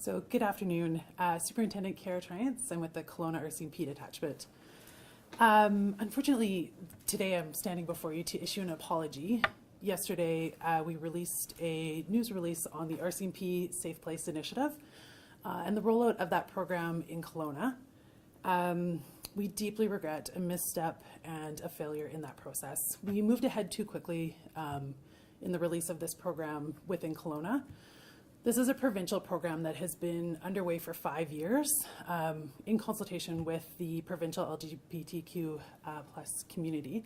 So good afternoon, Superintendent Kara Triance. I'm with the Kelowna RCMP detachment. Unfortunately, today I'm standing before you to issue an apology. Yesterday, we released a news release on the RCMP SAFE PLACE initiative and the rollout of that program in Kelowna. We deeply regret a misstep and a failure in that process. We moved ahead too quickly in the release of this program within Kelowna. This is a provincial program that has been underway for 5 years in consultation with the provincial LGBTQ plus community.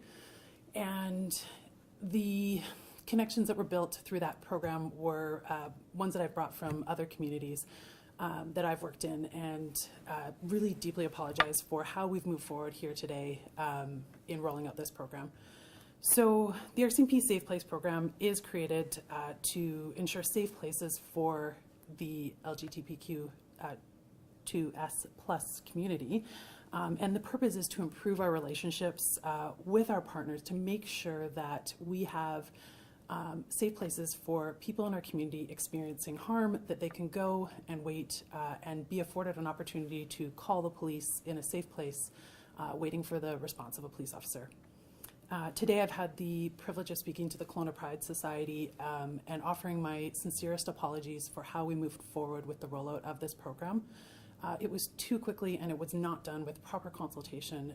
And the connections that were built through that program were ones that I've brought from other communities that I've worked in, and really deeply apologize for how we've moved forward here today in rolling out this program. So the RCMP Safe Place Program is created to ensure safe places for the LGBTQ2S plus community. And the purpose is to improve our relationships with our partners to make sure that we have safe places for people in our community experiencing harm, that they can go and wait and be afforded an opportunity to call the police in a safe place, waiting for the response of a police officer. Today I've had the privilege of speaking to the Kelowna Pride Society and offering my sincerest apologies for how we moved forward with the rollout of this program. It was too quickly and it was not done with proper consultation,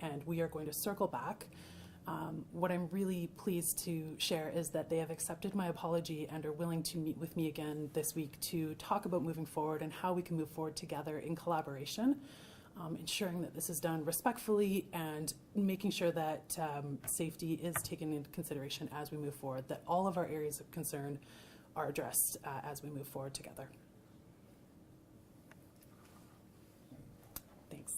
and we are going to circle back. What I'm really pleased to share is that they have accepted my apology and are willing to meet with me again this week to talk about moving forward and how we can move forward together in collaboration. Ensuring that this is done respectfully and making sure that safety is taken into consideration as we move forward, that all of our areas of concern are addressed as we move forward together. Thanks.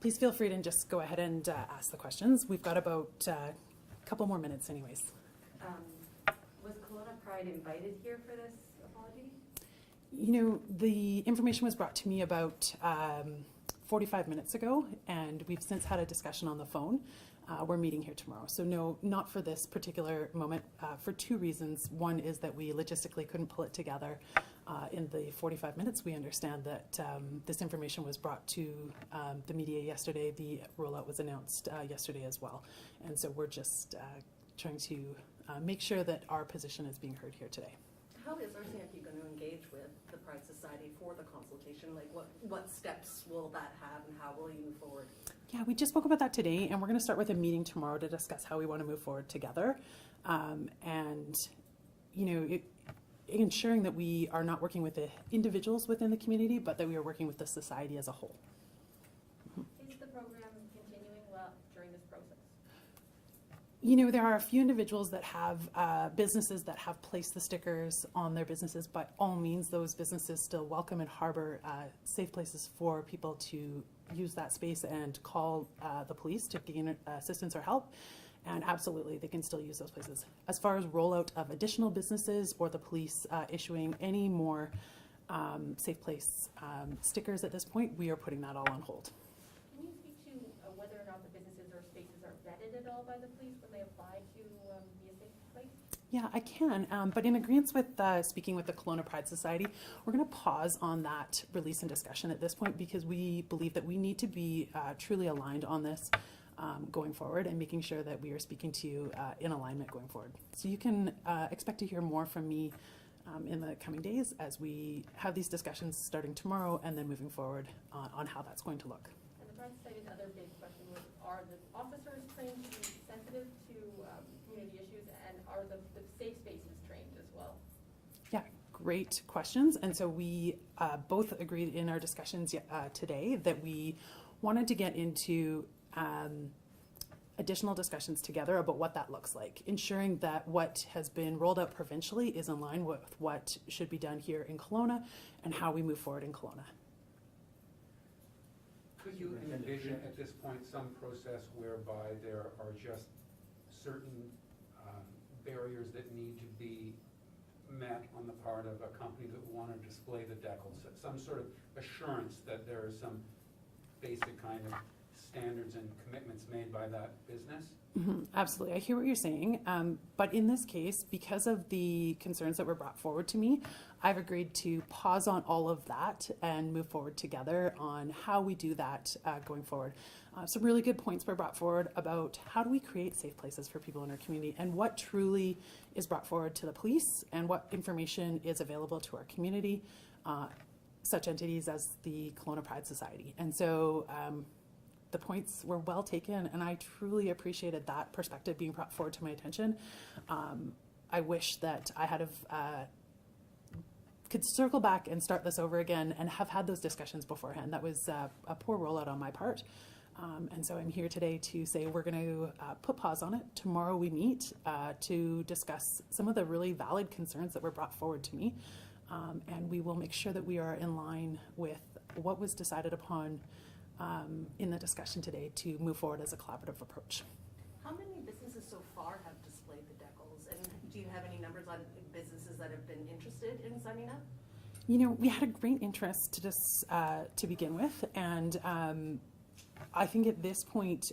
Please feel free to just go ahead and ask the questions. We've got about a couple more minutes anyways. Was Kelowna Pride invited here for this apology? You know, the information was brought to me about 45 minutes ago, and we've since had a discussion on the phone. We're meeting here tomorrow. So no, not for this particular moment, for two reasons. One is that we logistically couldn't pull it together in the 45 minutes. We understand that this information was brought to the media yesterday. The rollout was announced yesterday as well. And so we're just trying to make sure that our position is being heard here today. How is RCMP going to engage with the Pride Society for the consultation? Like what steps will that have and how will you move forward? Yeah, we just spoke about that today, and we're going to start with a meeting tomorrow to discuss how we want to move forward together. And, you know, ensuring that we are not working with the individuals within the community, but that we are working with the society as a whole. Is the program continuing well during this process? You know, there are a few individuals that have businesses that have placed the stickers on their businesses. By all means, those businesses still welcome and harbor safe places for people to use that space and call the police to gain assistance or help. And absolutely, they can still use those places. As far as rollout of additional businesses or the police issuing any more safe place stickers at this point, we are putting that all on hold. Can you speak to whether or not the businesses or spaces are vetted at all by the police when they apply to be a safe place? Yeah, I can, but in agreement with speaking with the Kelowna Pride Society, we're going to pause on that release and discussion at this point because we believe that we need to be truly aligned on this going forward and making sure that we are speaking to you in alignment going forward. So you can expect to hear more from me in the coming days as we have these discussions starting tomorrow and then moving forward on how that's going to look. And the Pride Society's other big question was, are the officers trained to be sensitive to community issues, and are the safe spaces trained as well? Yeah, great questions. And so we both agreed in our discussions today that we wanted to get into additional discussions together about what that looks like, ensuring that what has been rolled out provincially is in line with what should be done here in Kelowna and how we move forward in Kelowna. Could you envision at this point some process whereby there are just certain barriers that need to be met on the part of a company that want to display the decals, some sort of assurance that there is some basic kind of standards and commitments made by that business. Absolutely, I hear what you're saying, but in this case, because of the concerns that were brought forward to me, I've agreed to pause on all of that and move forward together on how we do that going forward. Some really good points were brought forward about how do we create safe places for people in our community and what truly is brought forward to the police and what information is available to our community, such entities as the Kelowna Pride Society. And so the points were well taken, and I truly appreciated that perspective being brought forward to my attention. I wish that I could circle back and start this over again and have had those discussions beforehand. That was a poor rollout on my part. And so I'm here today to say we're going to put pause on it. Tomorrow we meet to discuss some of the really valid concerns that were brought forward to me. And we will make sure that we are in line with what was decided upon in the discussion today to move forward as a collaborative approach. How many businesses so far have displayed the decals? And do you have any numbers on businesses that have been interested in signing up? You know, we had a great interest to begin with, and I think at this point,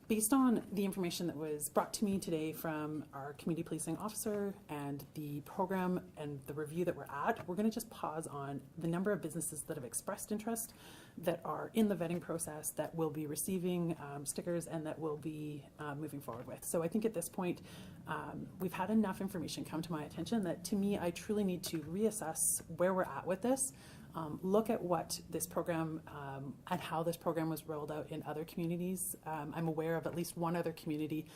based on the information that was brought to me today from our community policing officer and the program and the review that we're at, we're going to just pause on the number of businesses that have expressed interest, that are in the vetting process, that will be receiving stickers, and that will be moving forward with. So I think at this point, we've had enough information come to my attention that, to me, I truly need to reassess where we're at with this. Look at what this program and how this program was rolled out in other communities. I'm aware of at least one other community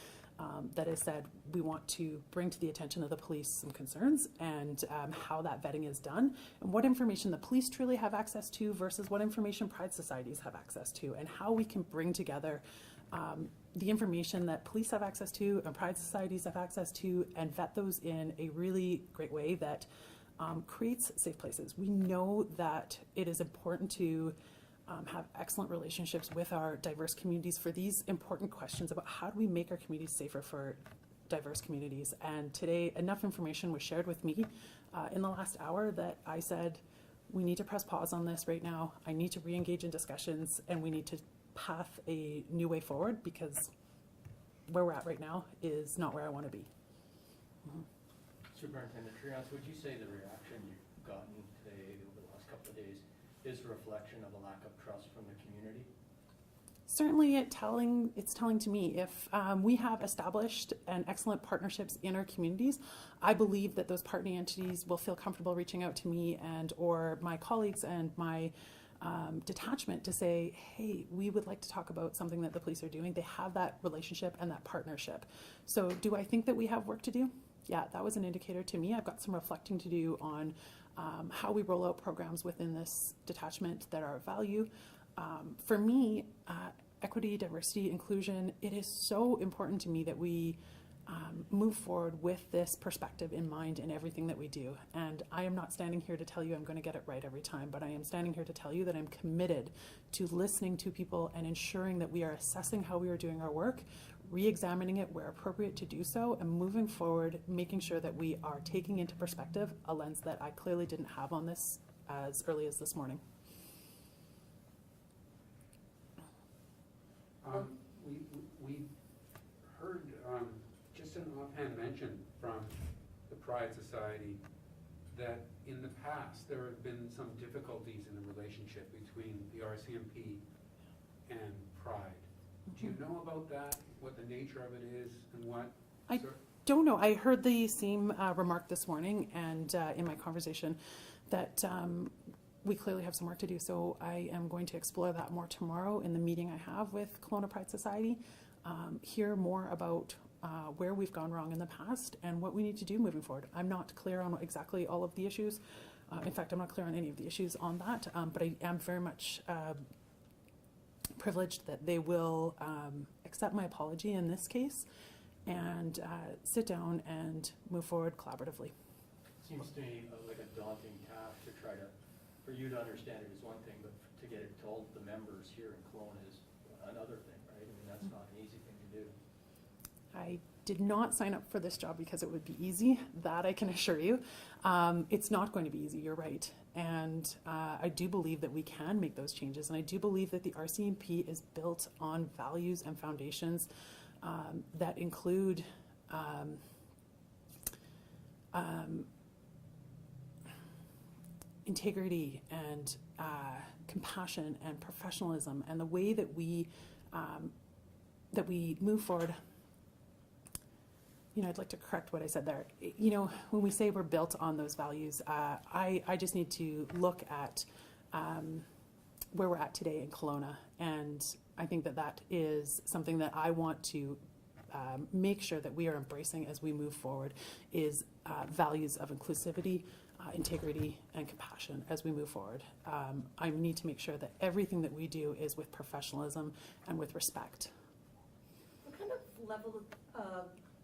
that has said we want to bring to the attention of the police some concerns and how that vetting is done and what information the police truly have access to versus what information pride societies have access to, and how we can bring together the information that police have access to and pride societies have access to and vet those in a really great way that creates safe places. We know that it is important to have excellent relationships with our diverse communities for these important questions about how do we make our communities safer for diverse communities. And today, enough information was shared with me in the last hour that I said, we need to press pause on this right now. I need to re-engage in discussions, and we need to path a new way forward, because where we're at right now is not where I want to be. Superintendent Triance, would you say the reaction you've gotten today over the last couple of days is a reflection of a lack of trust from the community? Certainly it's telling to me. If we have established and excellent partnerships in our communities, I believe that those partnering entities will feel comfortable reaching out to me and or my colleagues and my detachment to say, hey, we would like to talk about something that the police are doing. They have that relationship and that partnership. So do I think that we have work to do? Yeah, that was an indicator to me. I've got some reflecting to do on how we roll out programs within this detachment that are of value. For me, equity, diversity, inclusion, it is so important to me that we move forward with this perspective in mind in everything that we do. And I am not standing here to tell you I'm going to get it right every time, but I am standing here to tell you that I'm committed to listening to people and ensuring that we are assessing how we are doing our work, re-examining it where appropriate to do so, and moving forward, making sure that we are taking into perspective a lens that I clearly didn't have on this as early as this morning. We heard just an offhand mention from the Pride Society that in the past there have been some difficulties in the relationship between the RCMP and Pride. Do you know about that, what the nature of it is, and what? I don't know. I heard the same remark this morning and in my conversation that we clearly have some work to do. So I am going to explore that more tomorrow in the meeting I have with Kelowna Pride Society, hear more about where we've gone wrong in the past and what we need to do moving forward. I'm not clear on exactly all of the issues. In fact, I'm not clear on any of the issues on that, but I am very much privileged that they will accept my apology in this case and sit down and move forward collaboratively. Seems to me like a daunting task to try to, for you to understand it is one thing, but to get it told the members here in Kelowna is another thing, right? I mean, that's not an easy thing to do. I did not sign up for this job because it would be easy, that I can assure you. It's not going to be easy, you're right. And I do believe that we can make those changes. And I do believe that the RCMP is built on values and foundations that include integrity and compassion and professionalism, and the way that we move forward. You know, I'd like to correct what I said there. You know, when we say we're built on those values, I just need to look at where we're at today in Kelowna, and I think that that is something that I want to make sure that we are embracing as we move forward, is values of inclusivity, integrity, and compassion as we move forward. I need to make sure that everything that we do is with professionalism and with respect. What kind of level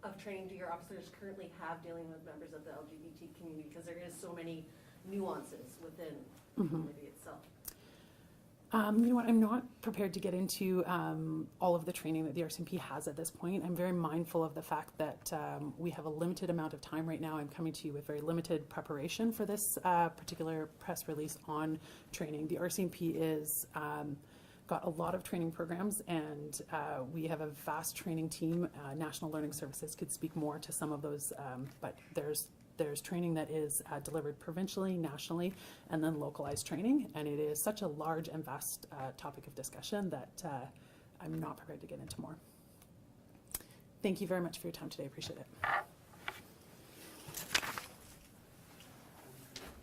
of training do your officers currently have dealing with members of the LGBT community? Because there is so many nuances within the community itself. You know what, I'm not prepared to get into all of the training that the RCMP has at this point. I'm very mindful of the fact that we have a limited amount of time right now. I'm coming to you with very limited preparation for this particular press release on training. The RCMP is got a lot of training programs, and we have a vast training team. National Learning Services could speak more to some of those, but there's training that is delivered provincially, nationally, and then localized training. And it is such a large and vast topic of discussion that I'm not prepared to get into more. Thank you very much for your time today. I appreciate it.